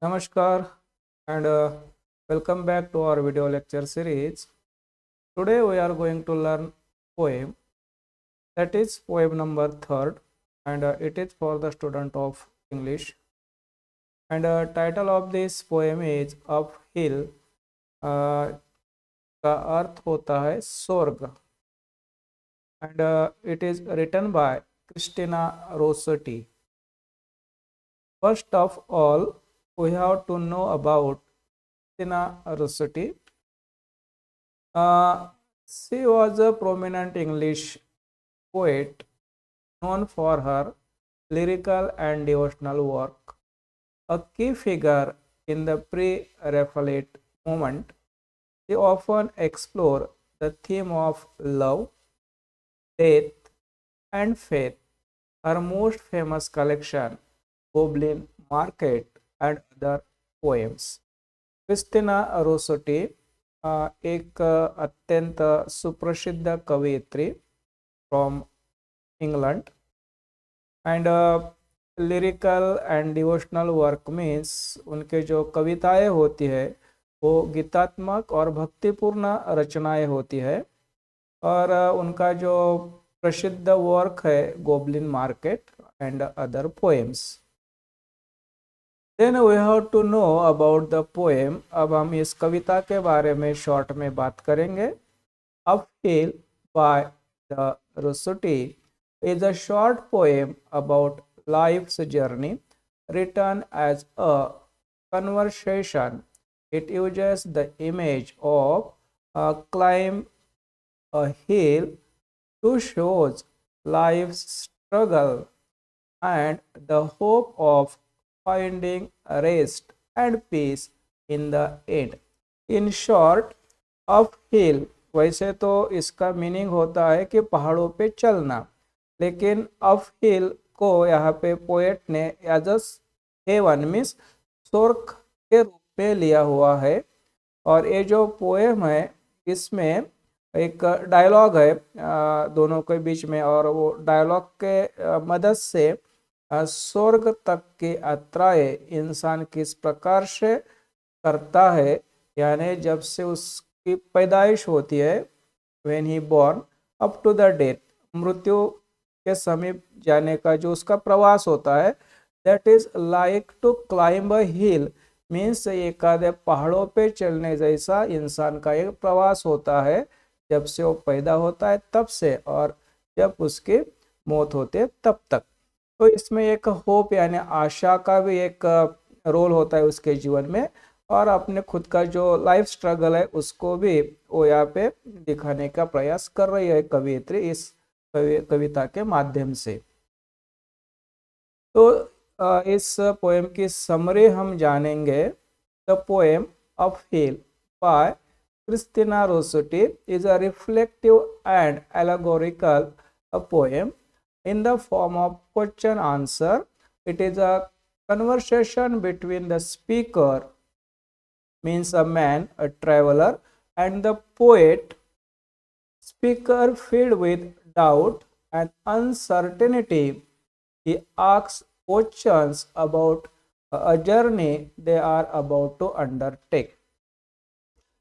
Namaskar and welcome back to our video lecture series. Today we are going to learn poem, that is poem number 3rd, and it is for the student of English. And title of this poem is Uphill. uh, का अर्थ होता है स्वर्ग, and it is written by Christina Rossetti. First of all, we have to know about Christina Rossetti. Uh, she was a prominent English poet known for her lyrical and devotional work. A key figure in the pre-Raphaelite movement, she often explored the theme of love, death, and faith. Her most famous collection, Goblin Market and Other Poems. Christina Rossetti एक अत्यंत सुप्रसिद्ध कवयित्री from England and lyrical and devotional work means उनके जो कविताएं होती है वो गीतात्मक और भक्तिपूर्ण रचनाएं होती है। और उनका जो प्रसिद्ध वर्क है goblin market and other poems. Then we have to know about the poem. अब हम इस कविता के बारे में शॉर्ट में बात करेंगे। Uphill by the Rossetti is a short poem about life's journey written as a conversation. It uses the image of a climb a hill to show life's struggle and the hope of finding rest and peace in the end. In short, uphill वैसे तो इसका meaning होता है कि पहाड़ों पे चलना, लेकिन अपहिल को यहाँ पे पोएट ने एज अ हेवन मीन्स स्वर्ग के रूप में लिया हुआ है। और ये जो पोएम है इसमें एक डायलॉग है दोनों के बीच में, और वो डायलॉग के मदद से स्वर्ग तक की यात्राएं इंसान किस प्रकार से करता है, यानी जब से उसकी पैदाइश होती है when he born up to the death, मृत्यु के समीप जाने का जो उसका प्रवास होता है, that is like to climb a hill means एक आधे पहाड़ों पे चलने जैसा इंसान का एक प्रवास होता है जब से वो पैदा होता है तब से और जब उसकी मौत होती है तब तक। तो इसमें एक होप यानी आशा का भी एक रोल होता है उसके जीवन में, और अपने खुद का जो लाइफ स्ट्रगल है उसको भी वो यहाँ पे दिखाने का प्रयास कर रही है कवियत्री इस कविता के माध्यम से। तो इस पोएम की समरी हम जानेंगे। The poem uphill by Christina Rossetti is a reflective and allegorical poem in the form of question answer. It is a conversation between the speaker, means a man, a traveler, and the poet. Speaker filled with doubt and uncertainty, he asks questions about a journey they are about to undertake.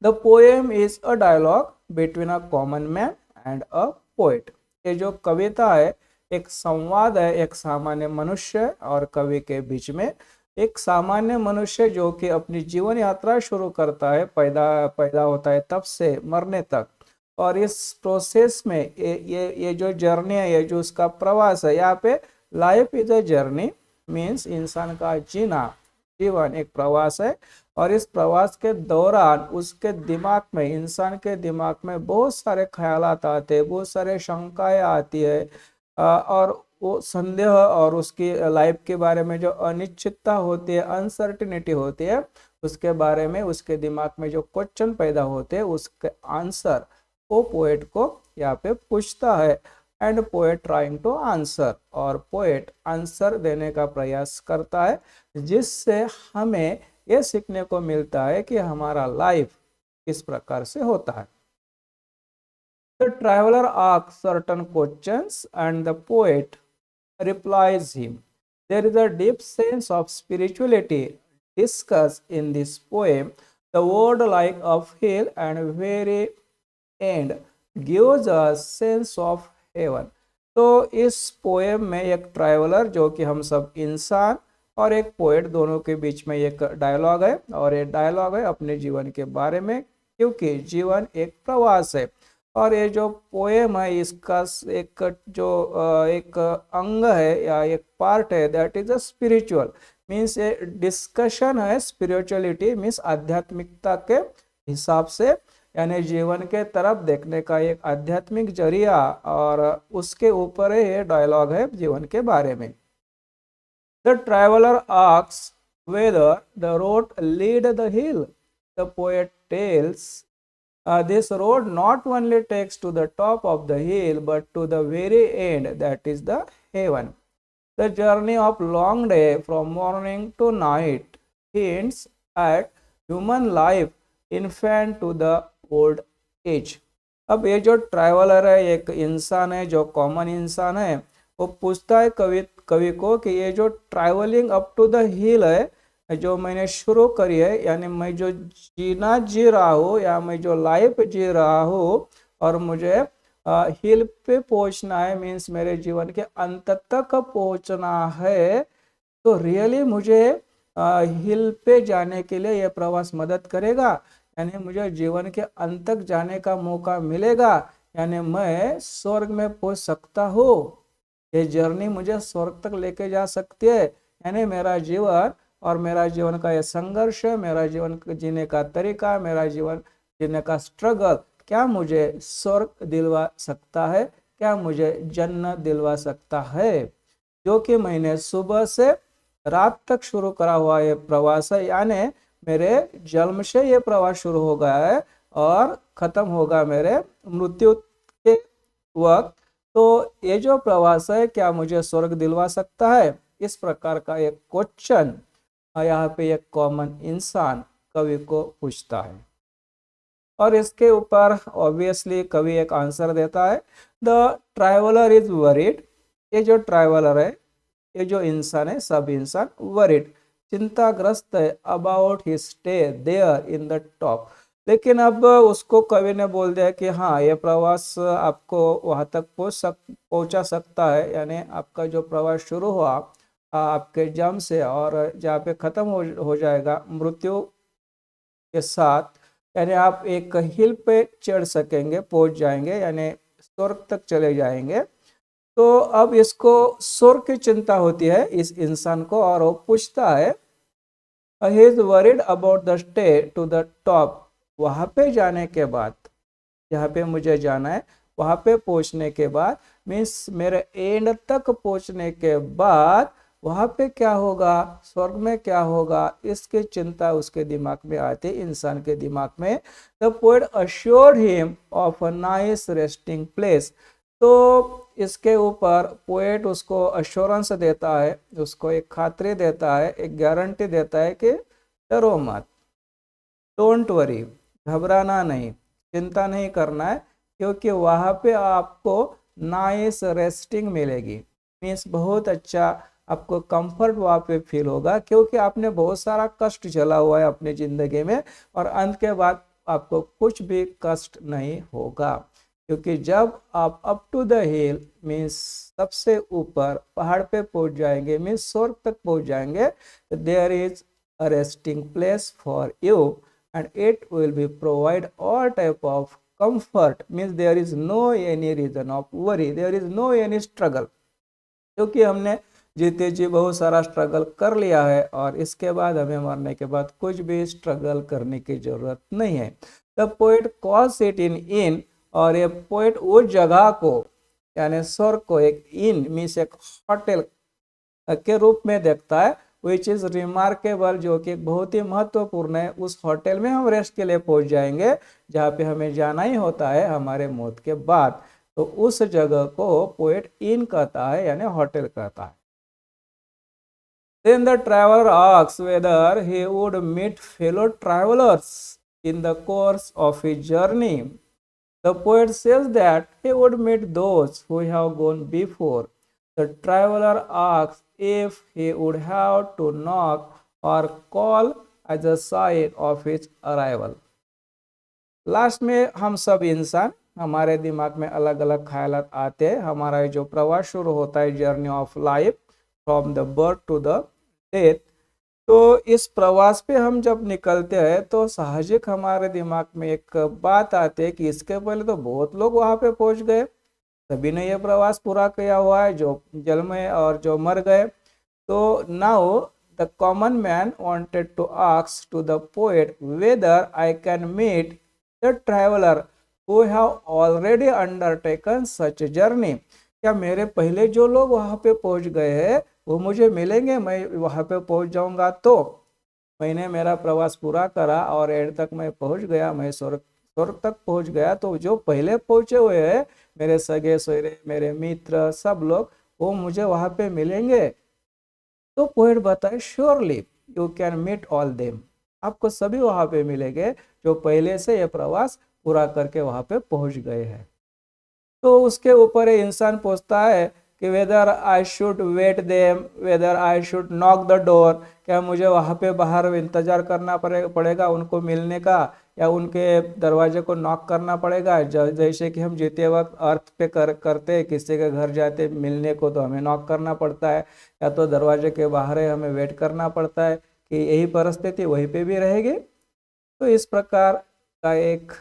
The poem is a dialogue between a common man and a poet. ये जो कविता है एक संवाद है एक सामान्य मनुष्य और कवि के बीच में। एक सामान्य मनुष्य जो कि अपनी जीवन यात्रा शुरू करता है पैदा होता है तब से मरने तक, और इस प्रोसेस में ये जो जर्नी है, ये जो उसका प्रवास है, यहाँ पे life is a journey means इंसान का जीवन एक प्रवास है। और इस प्रवास के दौरान उसके दिमाग में, इंसान के दिमाग में बहुत सारे ख्यालात आते हैं, बहुत सारे शंकाएं आती है, और वो संदेह और उसकी लाइफ के बारे में जो अनिश्चितता होती है, अनसर्टिनिटी होती है, उसके बारे में उसके दिमाग में जो क्वेश्चन पैदा होते हैं उसके आंसर वो पोएट को यहाँ पे पूछता है। And poet trying to answer, और पोएट आंसर देने का प्रयास करता है, जिससे हमें ये सीखने को मिलता है कि हमारा लाइफ किस प्रकार से होता है। The traveler asks certain questions and the poet replies him. There is a deep sense of spirituality discussed in this poem, the word like of hell and very end gives a sense of heaven. तो इस poem में एक traveller जो कि हम सब इंसान और एक पोएट दोनों के बीच में एक डायलॉग है, और ये डायलॉग है अपने जीवन के बारे में, क्योंकि जीवन एक प्रवास है। और ये जो पोएम है इसका एक जो एक अंग है या एक पार्ट है, that is a spiritual, means ये डिस्कशन है स्पिरिचुअलिटी मीन्स आध्यात्मिकता के हिसाब से, यानी जीवन के तरफ देखने का एक आध्यात्मिक जरिया, और उसके ऊपर ये डायलॉग है जीवन के बारे में। The traveller asks whether the road lead the hill. The poet tells this road not only takes to the top of the hill but to the very end, that is the heaven. The journey of long day from morning to night hints at human life, infant to the old age. अब ये जो traveller है एक इंसान है जो common इंसान है, वो पूछता है कवि को कि ये जो travelling up to the hill है जो मैंने शुरू करी है, यानी मैं जो जीना जी रहा हूँ या मैं जो लाइफ जी रहा हूँ और मुझे हिल पे पहुंचना है, मीन्स मेरे जीवन के अंत तक पहुंचना है, तो रियली मुझे हिल पे जाने के लिए यह प्रवास मदद करेगा, यानी मुझे जीवन के अंत तक जाने का मौका मिलेगा, यानी मैं स्वर्ग में पहुंच सकता हूँ, ये जर्नी मुझे स्वर्ग तक लेके जा सकती है, यानी मेरा जीवन और मेरा जीवन का ये संघर्ष, मेरा जीवन जीने का तरीका, मेरा जीवन जीने का स्ट्रगल क्या मुझे स्वर्ग दिलवा सकता है, क्या मुझे जन्नत दिलवा सकता है, जो कि मैंने सुबह से रात तक शुरू करा हुआ ये प्रवास है, यानी मेरे जन्म से ये प्रवास शुरू हो गया है और खत्म होगा मेरे मृत्यु के वक्त। तो ये जो प्रवास है क्या मुझे स्वर्ग दिलवा सकता है, इस प्रकार का एक क्वेश्चन यहाँ पे एक कॉमन इंसान कवि को पूछता है, और इसके ऊपर ऑब्वियसली कवि एक आंसर देता है, द ट्रैवलर इज वरीड। ये जो ट्रैवलर है, ये जो इंसान है, सब इंसान वरीड चिंताग्रस्त है about his stay there in the top. लेकिन अब उसको कवि ने बोल दिया कि हाँ ये प्रवास आपको वहां तक पहुंचा सकता है, यानी आपका जो प्रवास शुरू हुआ आपके जन्म से और जहाँ पे खत्म हो जाएगा मृत्यु के साथ, यानी आप एक हिल पे चढ़ सकेंगे, पहुंच जाएंगे, यानी स्वर्ग तक चले जाएंगे। तो अब इसको स्वर्ग की चिंता होती है इस इंसान को, और वो पूछता है he is worried about the stay to the top. वहां पे जाने के बाद, जहाँ पे मुझे जाना है वहां पे पहुंचने के बाद, मीन्स मेरे एंड तक पहुंचने के बाद वहां पे क्या होगा, स्वर्ग में क्या होगा, इसकी चिंता उसके दिमाग में आती है, इंसान के दिमाग में। The poet assured him of a nice resting place. तो इसके ऊपर पोएट उसको अश्योरेंस देता है, उसको एक खातरी देता है, एक गारंटी देता है कि डरो मत, डोंट वरी, घबराना नहीं, चिंता नहीं करना है, क्योंकि वहाँ पे आपको नाइस रेस्टिंग मिलेगी, मीन्स बहुत अच्छा आपको कंफर्ट वहाँ पे फील होगा, क्योंकि आपने बहुत सारा कष्ट झेला हुआ है अपनी जिंदगी में, और अंत के बाद आपको कुछ भी कष्ट नहीं होगा, क्योंकि जब आप up to the hill means सबसे ऊपर पहाड़ पे पहुंच जाएंगे, मीन्स स्वर्ग तक पहुंच जाएंगे, there is a resting place for you and it will be provide all type of comfort, means there is no any reason of worry, there is no any struggle, क्योंकि हमने जीते जी बहुत सारा स्ट्रगल कर लिया है और इसके बाद हमें मरने के बाद कुछ भी स्ट्रगल करने की जरूरत नहीं है। The poet calls it in, और ये पोएट उस जगह को यानी स्वर्ग को एक इन मीन्स एक होटल के रूप में देखता है, विच इज रिमार्केबल, जो कि बहुत ही महत्वपूर्ण है। उस होटल में हम रेस्ट के लिए पहुंच जाएंगे जहाँ पे हमें जाना ही होता है हमारे मौत के बाद, तो उस जगह को पोएट इन कहता है यानी होटल कहता है। Then the traveler asks whether he would meet fellow travelers in the course of his journey. The poet says that he would meet those who have gone before. The traveler asks if he would have to knock or call as a sign of its arrival. Last में हम सब इंसान, हमारे दिमाग में अलग अलग ख्यालात आते हैं। हमारा जो प्रवास शुरू होता है, journey of life from the birth to the death, तो इस प्रवास पे हम जब निकलते हैं तो साहजिक हमारे दिमाग में एक बात आती है कि इसके पहले तो बहुत लोग वहां पे पहुंच गए, सभी ने यह प्रवास पूरा किया हुआ है, जो जल में और जो मर गए। तो now the common man wanted to ask to the poet whether I can meet the traveller who have already undertaken such journey. क्या मेरे पहले जो लोग वहां पे पहुंच गए हैं वो मुझे मिलेंगे? मैं वहां पे पहुंच जाऊंगा तो मैंने मेरा प्रवास पूरा करा और एंड तक मैं पहुंच गया, मैं स्वर्ग तक पहुंच गया, तो जो पहले पहुंचे हुए हैं मेरे सगे सोयरे, मेरे मित्र, सब लोग, वो मुझे वहां पे मिलेंगे? तो पोएट बताए, surely you can meet all them. आपको सभी वहां पे मिलेंगे जो पहले से ये प्रवास पूरा करके वहां पे पहुंच गए हैं। तो उसके ऊपर इंसान पूछता है कि whether I should wait them, whether I should knock the door. क्या मुझे वहां पे बाहर इंतजार करना पड़ेगा उनको मिलने का, या उनके दरवाजे को नॉक करना पड़ेगा? जैसे कि हम जीते वक्त अर्थ पे करते, किसी के घर जाते मिलने को तो हमें नॉक करना पड़ता है, या तो दरवाजे के बाहर हमें वेट करना पड़ता है, कि यही परिस्थिति वहीं पे भी रहेगी? तो इस प्रकार का एक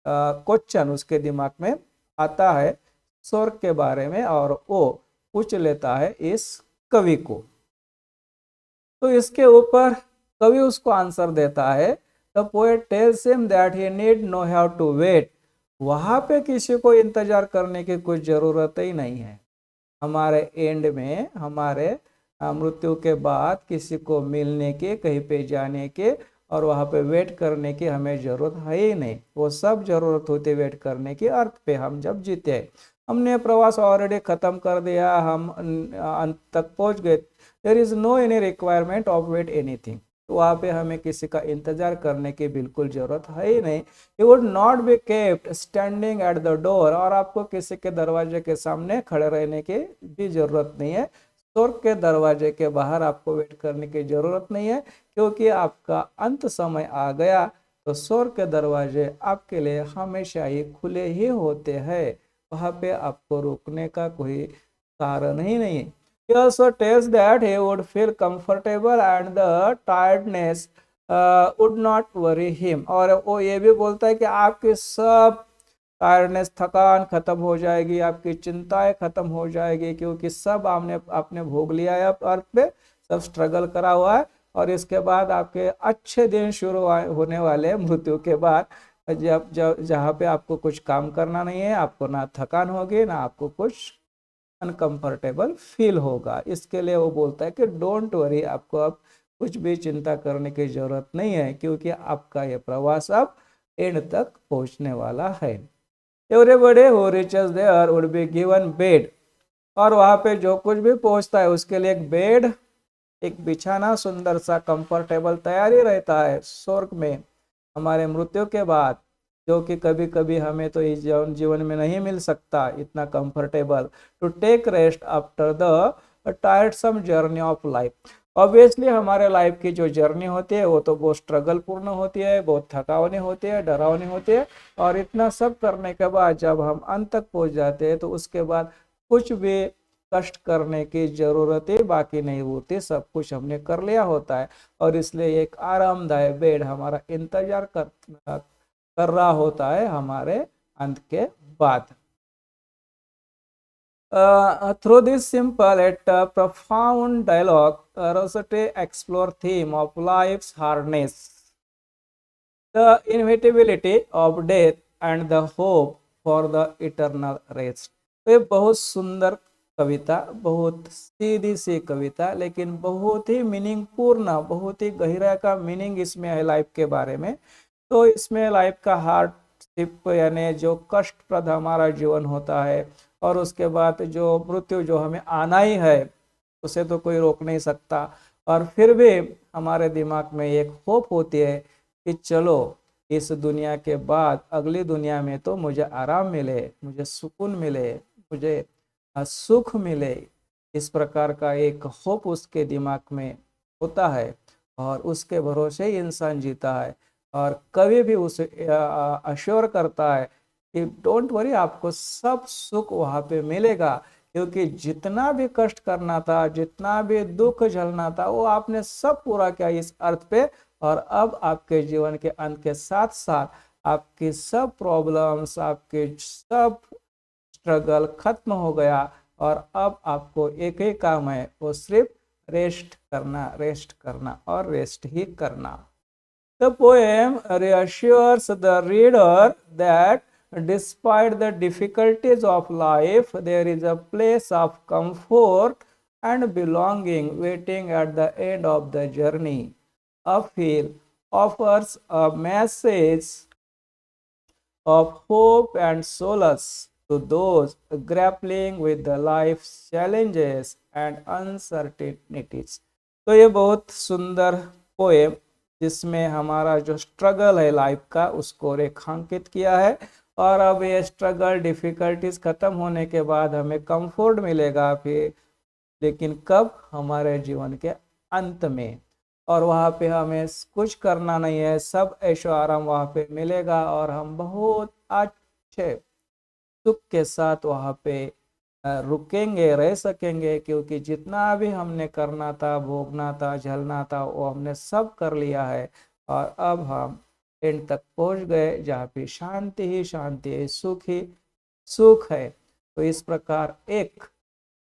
क्वेश्चन उसके दिमाग में आता है स्वर्ग के बारे में, और वो पूछ लेता है इस कवि को। तो इसके ऊपर कवि उसको आंसर देता है, the poet tells him that he need no have to wait. वहां पे किसी को इंतजार करने की कुछ जरूरत ही नहीं है। हमारे एंड में, हमारे मृत्यु के बाद किसी को मिलने के, कहीं पे जाने के और वहां पे वेट करने की हमें जरूरत है ही नहीं। वो सब जरूरत होती है वेट करने की अर्थ पे हम जब जीते हैं। हमने प्रवास ऑलरेडी खत्म कर दिया, हम अंत तक पहुंच गए। There is no any requirement of wait anything. तो वहाँ पे हमें किसी का इंतजार करने की बिल्कुल जरूरत है ही नहीं। You would not be kept standing at the door. और आपको किसी के दरवाजे के सामने खड़े रहने की भी जरूरत नहीं है। स्वर्ग के दरवाजे के बाहर आपको वेट करने की जरूरत नहीं है, क्योंकि आपका अंत समय आ गया। तो स्वर्ग के दरवाजे आपके लिए हमेशा ही खुले ही होते हैं, वहां पे आपको रोकने का कोई कारण ही नहीं है। He also tells that he would feel comfortable and the tiredness would not worry him। और वो ये भी बोलता है कि आपकी सब टायर्डनेस, थकान खत्म हो जाएगी, आपकी चिंताएं खत्म हो जाएगी, क्योंकि सब आपने भोग लिया है अर्थ पे, सब स्ट्रगल करा हुआ है। और इसके बाद आपके अच्छे दिन शुरू होने वाले हैं मृत्यु के बाद, जब जब जहाँ पे आपको कुछ काम करना नहीं है, आपको ना थकान होगी, ना आपको कुछ अनकंफर्टेबल फील होगा। इसके लिए वो बोलता है कि डोंट वरी, आपको अब कुछ भी चिंता करने की जरूरत नहीं है, क्योंकि आपका ये प्रवास अब एंड तक पहुंचने वाला है। Everybody who reaches there would be given bed. और वहां पे जो कुछ भी पहुंचता है उसके लिए एक बेड, एक बिछाना सुंदर सा कंफर्टेबल तैयारी रहता है स्वर्ग में हमारे मृत्यु के बाद, जो कि कभी कभी हमें तो इस जीवन में नहीं मिल सकता इतना comfortable. To take rest after the tiresome journey of life. Obviously हमारे लाइफ की जो जर्नी होती है वो तो बहुत स्ट्रगल पूर्ण होती है, बहुत थकावनी होती है, डरावनी होती है। और इतना सब करने के बाद जब हम अंत तक पहुंच जाते हैं तो उसके बाद कुछ भी कष्ट करने की जरूरत ही बाकी नहीं होती, सब कुछ हमने कर लिया होता है। और इसलिए एक आरामदायक बेड हमारा इंतजार कर रहा होता है हमारे अंत के बाद। Through this simple yet profound dialogue, Rossetti explores theme of life's hardness, the inevitability of death, and the hope for the eternal rest। तो ये बहुत सुंदर कविता, बहुत सीधी सी कविता, लेकिन बहुत ही मीनिंग पूर्ण, बहुत ही गहरा का मीनिंग इसमें है लाइफ के बारे में। तो इसमें लाइफ का हार्डशिप यानी जो कष्टप्रद हमारा जीवन होता है, और उसके बाद जो मृत्यु जो हमें आना ही है, उसे तो कोई रोक नहीं सकता। और फिर भी हमारे दिमाग में एक होप होती है कि चलो इस दुनिया के बाद अगली दुनिया में तो मुझे आराम मिले, मुझे सुकून मिले, मुझे सुख मिले। इस प्रकार का एक होप उसके दिमाग में होता है। और उसके भरोसे ही इंसान जीता है। और कभी भी उसे अश्योर करता है कि डोंट वरी, आपको सब सुख वहां पे मिलेगा, क्योंकि जितना भी कष्ट करना था, जितना भी दुख झेलना था, वो आपने सब पूरा किया इस अर्थ पे। और अब आपके जीवन के अंत के साथ साथ आपकी सब प्रॉब्लम्स, आपके सब स्ट्रगल खत्म हो गया। और अब आपको एक ही काम है, वो सिर्फ रेस्ट करना, रेस्ट करना और रेस्ट ही करना। The poem reassures the reader that despite the difficulties of life, there is a place of comfort and belonging waiting at the end of the journey. Uphill offers a message of hope and solace to those grappling with the life's challenges and uncertainties. तो ये बहुत सुंदर poem, जिसमें हमारा जो struggle है life का, उसको रेखांकित किया है। और अब ये स्ट्रगल डिफिकल्टीज खत्म होने के बाद हमें कंफर्ट मिलेगा फिर, लेकिन कब? हमारे जीवन के अंत में। और वहाँ पे हमें कुछ करना नहीं है, सब ऐशो आराम वहाँ पे मिलेगा और हम बहुत अच्छे सुख के साथ वहाँ पे रुकेंगे, रह सकेंगे, क्योंकि जितना भी हमने करना था, भोगना था, झेलना था, वो हमने सब कर लिया है। और अब हम एंड तक पहुँच गए, जहाँ पे शांति ही शांति है, सुख ही सुख है। तो इस प्रकार एक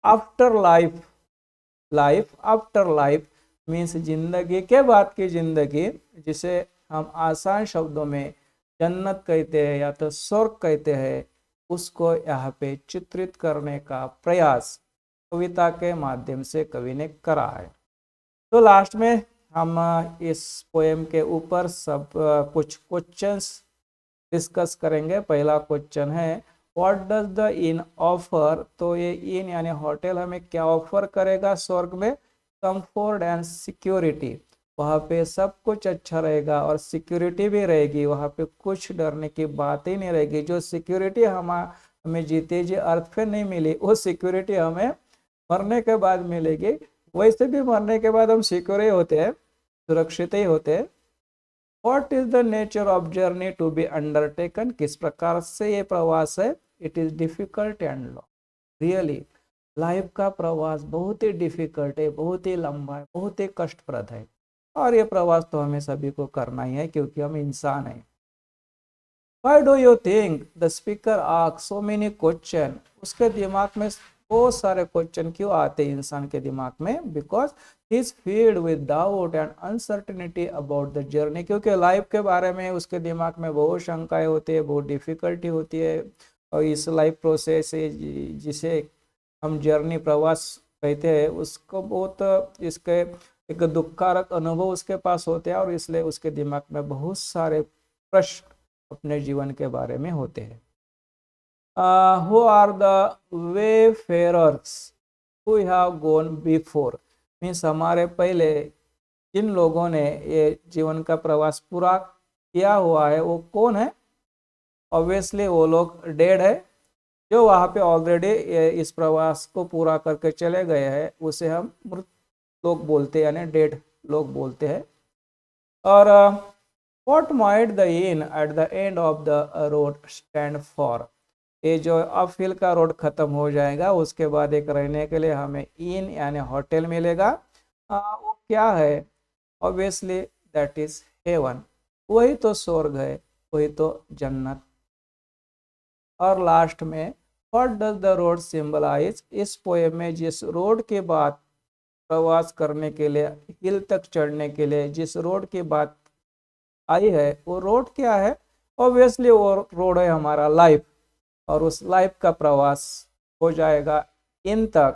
after life, life after life means जिंदगी के बाद की जिंदगी, जिसे हम आसान शब्दों में जन्नत कहते हैं या तो स्वर्ग कहते हैं, उसको यहाँ पे चित्रित करने का प्रयास कविता के माध्यम से कवि ने करा है। तो लास्ट में हम इस पोएम के ऊपर सब कुछ क्वेश्चंस डिस्कस करेंगे। पहला क्वेश्चन है, what does the in offer? तो ये इन यानी होटल हमें क्या ऑफर करेगा स्वर्ग में? Comfort and security. वहाँ पे सब कुछ अच्छा रहेगा और सिक्योरिटी भी रहेगी, वहाँ पे कुछ डरने की बात ही नहीं रहेगी। जो सिक्योरिटी हमें जीते जी अर्थ पे नहीं मिली, वो सिक्योरिटी हमें मरने के बाद मिलेगी। वैसे भी मरने के बाद हम सिक्योर ही होते हैं, सुरक्षित ही होते हैं। What is the nature of journey to be undertaken? किस प्रकार से ये प्रवास है? It is difficult and long. Really, life का प्रवास बहुत ही डिफिकल्ट है, बहुत ही लंबा है, बहुत ही कष्टप्रद है। और ये प्रवास तो हमें सभी को करना ही है, क्योंकि हम इंसान हैं। Why do you think the speaker asks so many question? उसके दिमाग में बहुत सारे क्वेश्चन क्यों आते हैं इंसान के दिमाग में? Because he is field with doubt and uncertainty about the journey. क्योंकि लाइफ के बारे में उसके दिमाग में बहुत शंकाएं होती है, बहुत डिफिकल्टी होती है। और इस लाइफ प्रोसेस से, जिसे हम जर्नी प्रवास कहते हैं, उसको बहुत इसके एक दुखकारक अनुभव उसके पास होते हैं, और इसलिए उसके दिमाग में बहुत सारे प्रश्न अपने जीवन के बारे में होते हैं। Who are the wayfarers who have gone before? Means हमारे पहले जिन लोगों ने ये जीवन का प्रवास पूरा किया हुआ है, वो कौन है? ऑब्वियसली वो लोग डेड है। जो वहाँ पे ऑलरेडी इस प्रवास को पूरा करके चले गए हैं, उसे हम मृत लोग बोलते हैं, यानी डेड लोग बोलते हैं। और what might the inn at the end of the road stand for? ये जो अपहिल का रोड खत्म हो जाएगा, उसके बाद एक रहने के लिए हमें इन यानी होटल मिलेगा। वो क्या है? Obviously that is heaven. वही तो स्वर्ग है, वही तो जन्नत। और लास्ट में, what does the road symbolize? इस पोएम में जिस रोड के बाद प्रवास करने के लिए, हिल तक चढ़ने के लिए जिस रोड की बात आई है, वो रोड क्या है? ऑब्वियसली वो रोड है हमारा लाइफ। और उस लाइफ का प्रवास हो जाएगा इन तक,